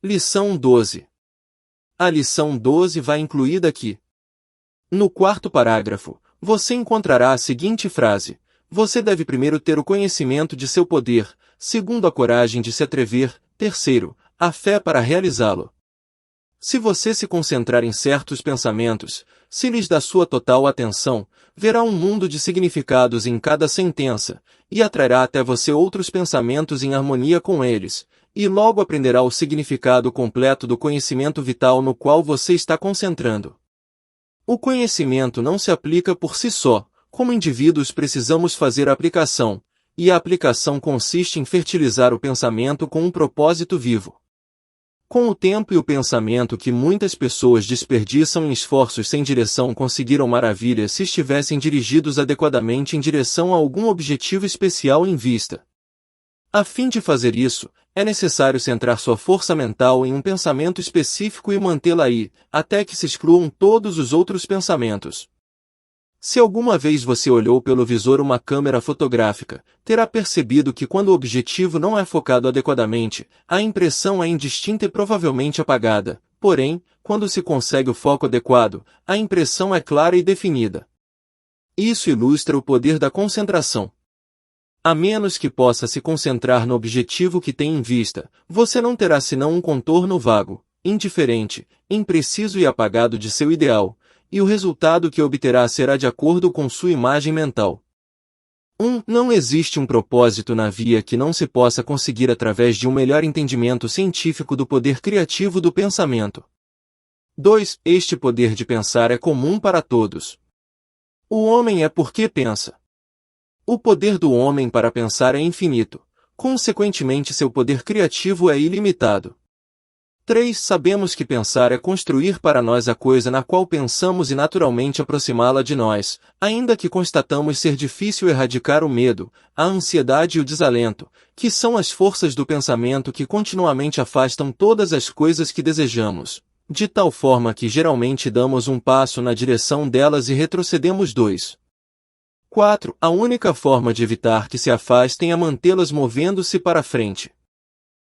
Lição 12. A lição 12 vai incluída aqui. No quarto parágrafo, você encontrará a seguinte frase: você deve primeiro ter o conhecimento de seu poder, segundo a coragem de se atrever, terceiro, a fé para realizá-lo. Se você se concentrar em certos pensamentos, se lhes dá sua total atenção, verá um mundo de significados em cada sentença, e atrairá até você outros pensamentos em harmonia com eles, e logo aprenderá o significado completo do conhecimento vital no qual você está concentrando. O conhecimento não se aplica por si só, como indivíduos precisamos fazer a aplicação, e a aplicação consiste em fertilizar o pensamento com um propósito vivo. Com o tempo e o pensamento que muitas pessoas desperdiçam em esforços sem direção conseguiram maravilhas se estivessem dirigidos adequadamente em direção a algum objetivo especial em vista. A fim de fazer isso, é necessário centrar sua força mental em um pensamento específico e mantê-la aí, até que se excluam todos os outros pensamentos. Se alguma vez você olhou pelo visor uma câmera fotográfica, terá percebido que quando o objetivo não é focado adequadamente, a impressão é indistinta e provavelmente apagada, porém, quando se consegue o foco adequado, a impressão é clara e definida. Isso ilustra o poder da concentração. A menos que possa se concentrar no objetivo que tem em vista, você não terá senão um contorno vago, indiferente, impreciso e apagado de seu ideal, e o resultado que obterá será de acordo com sua imagem mental. Não existe um propósito na via que não se possa conseguir através de um melhor entendimento científico do poder criativo do pensamento. 2. Este poder de pensar é comum para todos. O homem é porque pensa. O poder do homem para pensar é infinito, consequentemente seu poder criativo é ilimitado. 3. Sabemos que pensar é construir para nós a coisa na qual pensamos e naturalmente aproximá-la de nós, ainda que constatamos ser difícil erradicar o medo, a ansiedade e o desalento, que são as forças do pensamento que continuamente afastam todas as coisas que desejamos, de tal forma que geralmente damos um passo na direção delas e retrocedemos 2. 4. A única forma de evitar que se afastem é mantê-las movendo-se para frente.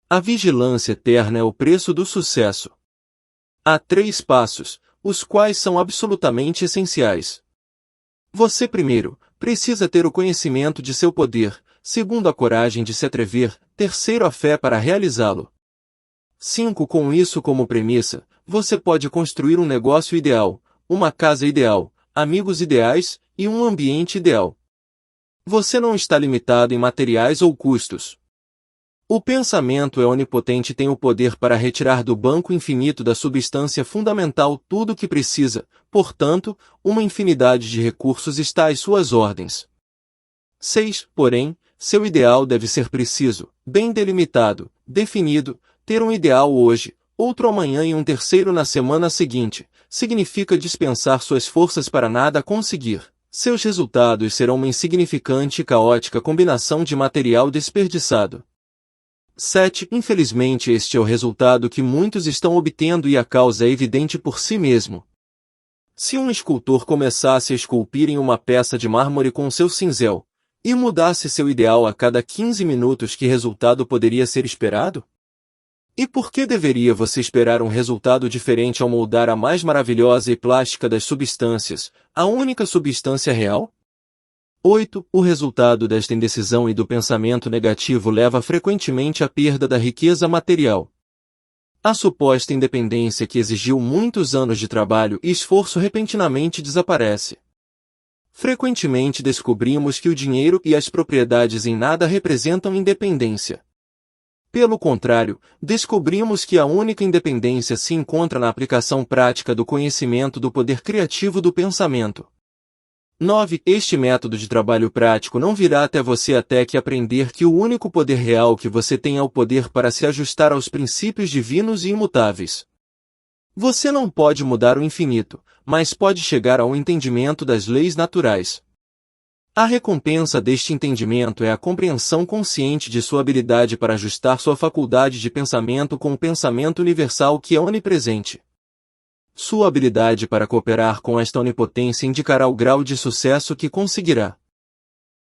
A vigilância eterna é o preço do sucesso. Há 3 passos, os quais são absolutamente essenciais. Você primeiro, precisa ter o conhecimento de seu poder, segundo a coragem de se atrever, terceiro a fé para realizá-lo. 5. Com isso como premissa, você pode construir um negócio ideal, uma casa ideal, amigos ideais, e um ambiente ideal. Você não está limitado em materiais ou custos. O pensamento é onipotente e tem o poder para retirar do banco infinito da substância fundamental tudo o que precisa, portanto, uma infinidade de recursos está às suas ordens. 6. Porém, seu ideal deve ser preciso, bem delimitado, definido, ter um ideal hoje, outro amanhã e um terceiro na semana seguinte, significa dispensar suas forças para nada conseguir. Seus resultados serão uma insignificante e caótica combinação de material desperdiçado. 7. Infelizmente este é o resultado que muitos estão obtendo e a causa é evidente por si mesmo. Se um escultor começasse a esculpir em uma peça de mármore com seu cinzel, e mudasse seu ideal a cada 15 minutos, que resultado poderia ser esperado? E por que deveria você esperar um resultado diferente ao moldar a mais maravilhosa e plástica das substâncias, a única substância real? 8. O resultado desta indecisão e do pensamento negativo leva frequentemente à perda da riqueza material. A suposta independência que exigiu muitos anos de trabalho e esforço repentinamente desaparece. Frequentemente descobrimos que o dinheiro e as propriedades em nada representam independência. Pelo contrário, descobrimos que a única independência se encontra na aplicação prática do conhecimento do poder criativo do pensamento. 9. Este método de trabalho prático não virá até você até que aprender que o único poder real que você tem é o poder para se ajustar aos princípios divinos e imutáveis. Você não pode mudar o infinito, mas pode chegar ao entendimento das leis naturais. A recompensa deste entendimento é a compreensão consciente de sua habilidade para ajustar sua faculdade de pensamento com o pensamento universal que é onipresente. Sua habilidade para cooperar com esta onipotência indicará o grau de sucesso que conseguirá.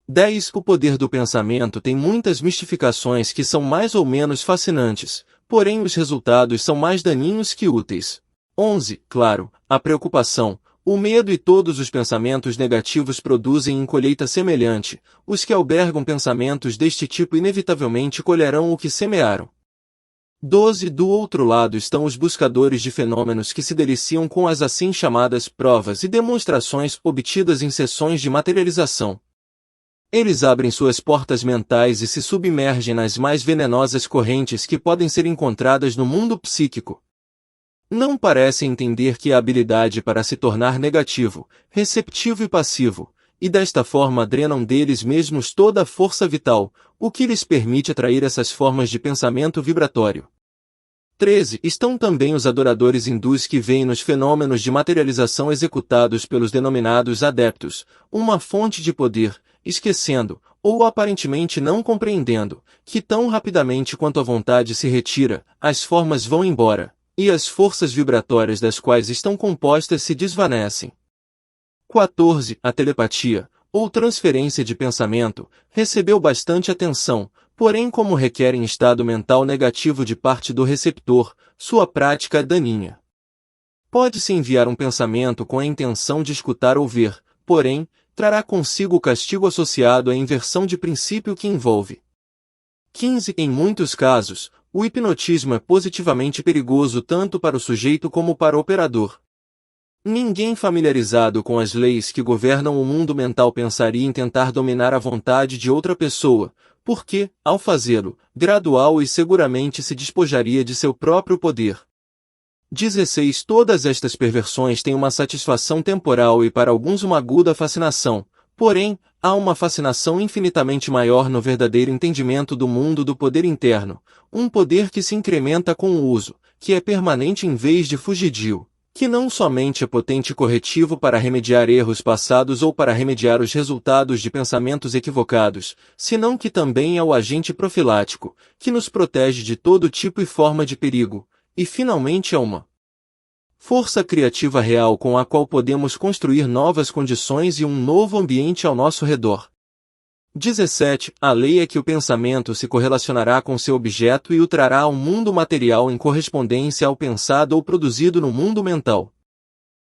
10. O poder do pensamento tem muitas mistificações que são mais ou menos fascinantes, porém os resultados são mais daninhos que úteis. 11. Claro, a preocupação, o medo e todos os pensamentos negativos produzem em colheita semelhante. Os que albergam pensamentos deste tipo inevitavelmente colherão o que semearam. 12. Do outro lado estão os buscadores de fenômenos que se deliciam com as assim chamadas provas e demonstrações obtidas em sessões de materialização. Eles abrem suas portas mentais e se submergem nas mais venenosas correntes que podem ser encontradas no mundo psíquico. Não parecem entender que a habilidade para se tornar negativo, receptivo e passivo, e desta forma drenam deles mesmos toda a força vital, o que lhes permite atrair essas formas de pensamento vibratório. 13. Estão também os adoradores hindus que veem nos fenômenos de materialização executados pelos denominados adeptos, uma fonte de poder, esquecendo, ou aparentemente não compreendendo, que tão rapidamente quanto a vontade se retira, as formas vão embora, e as forças vibratórias das quais estão compostas se desvanecem. 14. A telepatia, ou transferência de pensamento, recebeu bastante atenção, porém como requer em estado mental negativo de parte do receptor, sua prática é daninha. Pode-se enviar um pensamento com a intenção de escutar ou ver, porém, trará consigo o castigo associado à inversão de princípio que envolve. 15. Em muitos casos, o hipnotismo é positivamente perigoso tanto para o sujeito como para o operador. Ninguém familiarizado com as leis que governam o mundo mental pensaria em tentar dominar a vontade de outra pessoa, porque, ao fazê-lo, gradual e seguramente se despojaria de seu próprio poder. 16. Todas estas perversões têm uma satisfação temporal e para alguns uma aguda fascinação, porém, há uma fascinação infinitamente maior no verdadeiro entendimento do mundo do poder interno, um poder que se incrementa com o uso, que é permanente em vez de fugidio, que não somente é potente corretivo para remediar erros passados ou para remediar os resultados de pensamentos equivocados, senão que também é o agente profilático, que nos protege de todo tipo e forma de perigo, e finalmente é uma força criativa real com a qual podemos construir novas condições e um novo ambiente ao nosso redor. 17. A lei é que o pensamento se correlacionará com seu objeto e o trará ao mundo material em correspondência ao pensado ou produzido no mundo mental.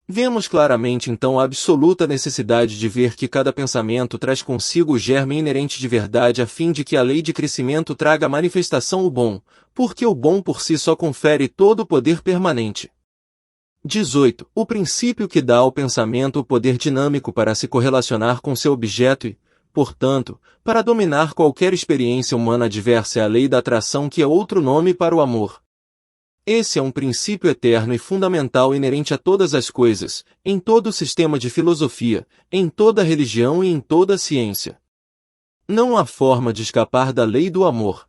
Vemos claramente então a absoluta necessidade de ver que cada pensamento traz consigo o germe inerente de verdade a fim de que a lei de crescimento traga à manifestação o bom, porque o bom por si só confere todo o poder permanente. 18. O princípio que dá ao pensamento o poder dinâmico para se correlacionar com seu objeto e, portanto, para dominar qualquer experiência humana adversa é a lei da atração que é outro nome para o amor. Esse é um princípio eterno e fundamental inerente a todas as coisas, em todo o sistema de filosofia, em toda religião e em toda a ciência. Não há forma de escapar da lei do amor.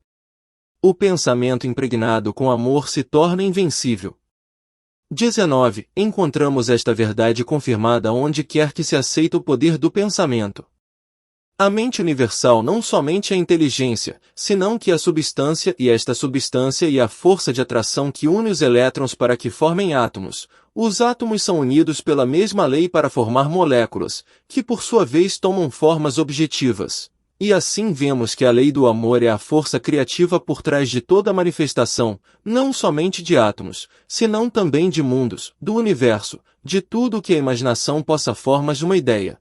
O pensamento impregnado com amor se torna invencível. 19. Encontramos esta verdade confirmada onde quer que se aceita o poder do pensamento. A mente universal não somente é a inteligência, senão que a substância e esta substância e a força de atração que une os elétrons para que formem átomos. Os átomos são unidos pela mesma lei para formar moléculas, que por sua vez tomam formas objetivas. E assim vemos que a lei do amor é a força criativa por trás de toda a manifestação, não somente de átomos, senão também de mundos, do universo, de tudo o que a imaginação possa formar de uma ideia.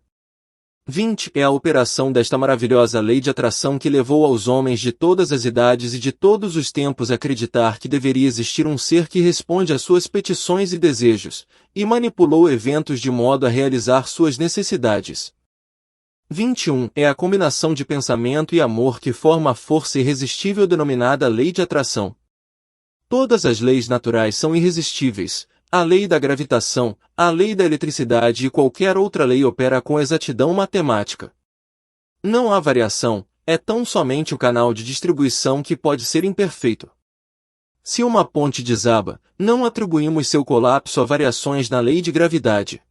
20. É a operação desta maravilhosa lei de atração que levou aos homens de todas as idades e de todos os tempos a acreditar que deveria existir um ser que responde às suas petições e desejos, e manipulou eventos de modo a realizar suas necessidades. 21. É a combinação de pensamento e amor que forma a força irresistível denominada lei de atração. Todas as leis naturais são irresistíveis. A lei da gravitação, a lei da eletricidade e qualquer outra lei opera com exatidão matemática. Não há variação, é tão somente o canal de distribuição que pode ser imperfeito. Se uma ponte desaba, não atribuímos seu colapso a variações na lei de gravidade.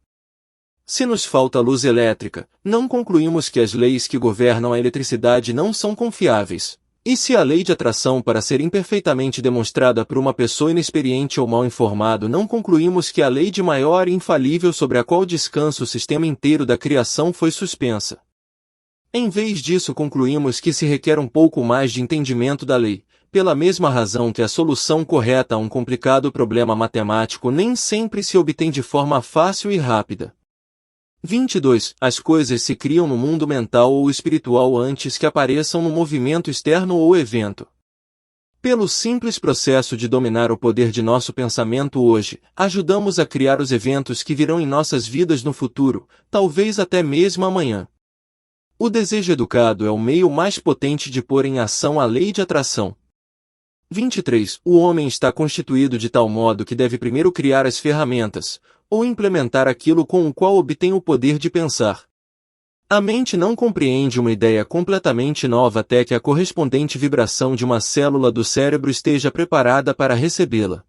Se nos falta luz elétrica, não concluímos que as leis que governam a eletricidade não são confiáveis. E se a lei de atração para ser imperfeitamente demonstrada por uma pessoa inexperiente ou mal informado não concluímos que a lei de maior e infalível sobre a qual descansa o sistema inteiro da criação foi suspensa. Em vez disso concluímos que se requer um pouco mais de entendimento da lei, Pela mesma razão que a solução correta a um complicado problema matemático nem sempre se obtém de forma fácil e rápida. 22. As coisas se criam no mundo mental ou espiritual antes que apareçam no movimento externo ou evento. Pelo simples processo de dominar o poder de nosso pensamento hoje, ajudamos a criar os eventos que virão em nossas vidas no futuro, talvez até mesmo amanhã. O desejo educado é o meio mais potente de pôr em ação a lei de atração. 23. O homem está constituído de tal modo que deve primeiro criar as ferramentas, ou implementar aquilo com o qual obtém o poder de pensar. A mente não compreende uma ideia completamente nova até que a correspondente vibração de uma célula do cérebro esteja preparada para recebê-la.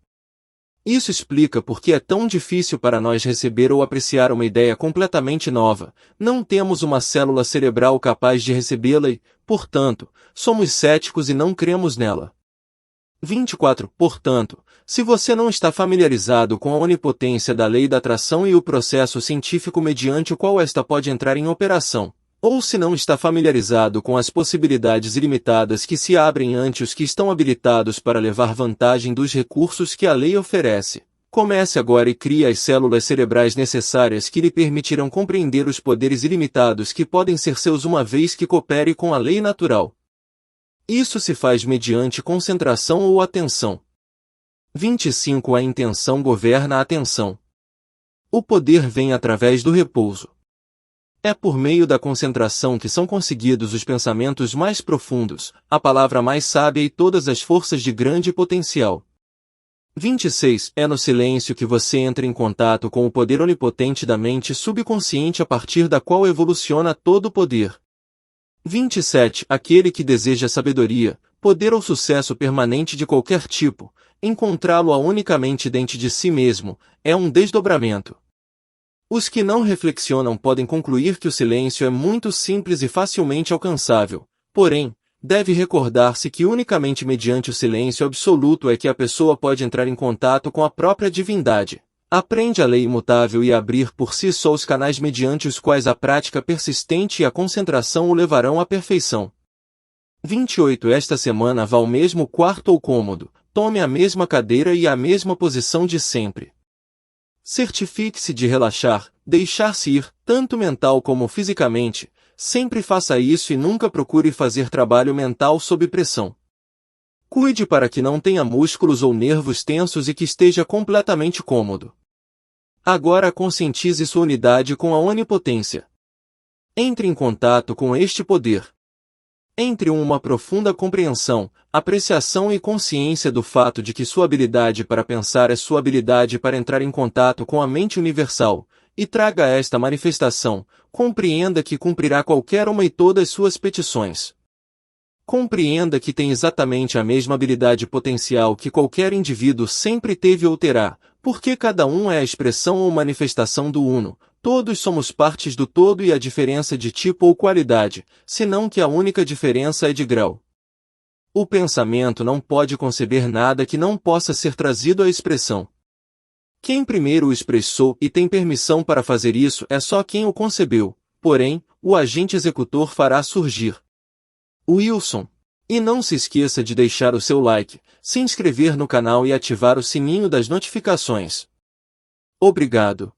Isso explica por que é tão difícil para nós receber ou apreciar uma ideia completamente nova. Não temos uma célula cerebral capaz de recebê-la e, portanto, somos céticos e não cremos nela. 24. Portanto, se você não está familiarizado com a onipotência da lei da atração e o processo científico mediante o qual esta pode entrar em operação, ou se não está familiarizado com as possibilidades ilimitadas que se abrem ante os que estão habilitados para levar vantagem dos recursos que a lei oferece, comece agora e crie as células cerebrais necessárias que lhe permitirão compreender os poderes ilimitados que podem ser seus uma vez que coopere com a lei natural. Isso se faz mediante concentração ou atenção. 25. A intenção governa a atenção. O poder vem através do repouso. É por meio da concentração que são conseguidos os pensamentos mais profundos, a palavra mais sábia e todas as forças de grande potencial. 26. É no silêncio que você entra em contato com o poder onipotente da mente subconsciente a partir da qual evoluciona todo o poder. 27. Aquele que deseja sabedoria, poder ou sucesso permanente de qualquer tipo, encontrá-lo unicamente dentro de si mesmo, é um desdobramento. Os que não reflexionam podem concluir que o silêncio é muito simples e facilmente alcançável, porém, deve recordar-se que unicamente mediante o silêncio absoluto é que a pessoa pode entrar em contato com a própria divindade. Aprende a lei imutável e abrir por si só os canais mediante os quais a prática persistente e a concentração o levarão à perfeição. 28. Esta semana vá ao mesmo quarto ou cômodo, tome a mesma cadeira e a mesma posição de sempre. Certifique-se de relaxar, deixar-se ir, tanto mental como fisicamente, sempre faça isso e nunca procure fazer trabalho mental sob pressão. Cuide para que não tenha músculos ou nervos tensos e que esteja completamente cômodo. Agora conscientize sua unidade com a onipotência. Entre em contato com este poder. Entre uma profunda compreensão, apreciação e consciência do fato de que sua habilidade para pensar é sua habilidade para entrar em contato com a mente universal, e traga esta manifestação, compreenda que cumprirá qualquer uma e todas suas petições. Compreenda que tem exatamente a mesma habilidade potencial que qualquer indivíduo sempre teve ou terá, porque cada um é a expressão ou manifestação do uno, todos somos partes do todo e a diferença de tipo ou qualidade, senão que a única diferença é de grau. O pensamento não pode conceber nada que não possa ser trazido à expressão. Quem primeiro o expressou e tem permissão para fazer isso é só quem o concebeu, porém, o agente executor fará surgir. Wilson. E não se esqueça de deixar o seu like, se inscrever no canal e ativar o sininho das notificações. Obrigado.